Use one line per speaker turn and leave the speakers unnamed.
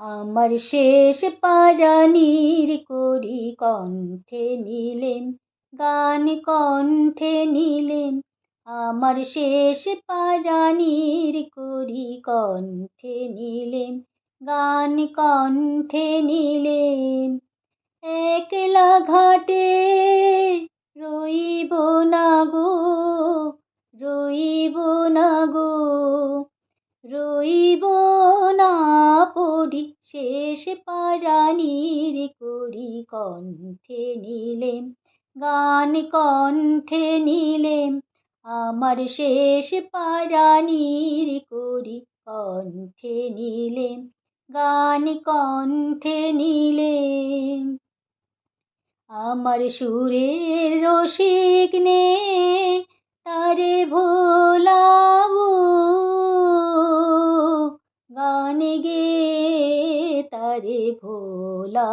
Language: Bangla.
আমার শেষ পারানির করি কণ্ঠে নিলেম, গান কণ্ঠে নিলেম। আমার শেষ পারানির করি কণ্ঠে নিলেম, গান কণ্ঠে নিলেম। একলা ঘাটে রইব না গো, রইব না গো, রইব না পড়ি শেষ পারানির করি কণ্ঠে নিলেম, গান কণ্ঠে নিলেম। আমার শেষ পারানির করি কণ্ঠে নিলেম, গান কণ্ঠে নিলেম। আমার সুরের রসিক নে তারে ভোলাবো, গান গে তারে ভোলা।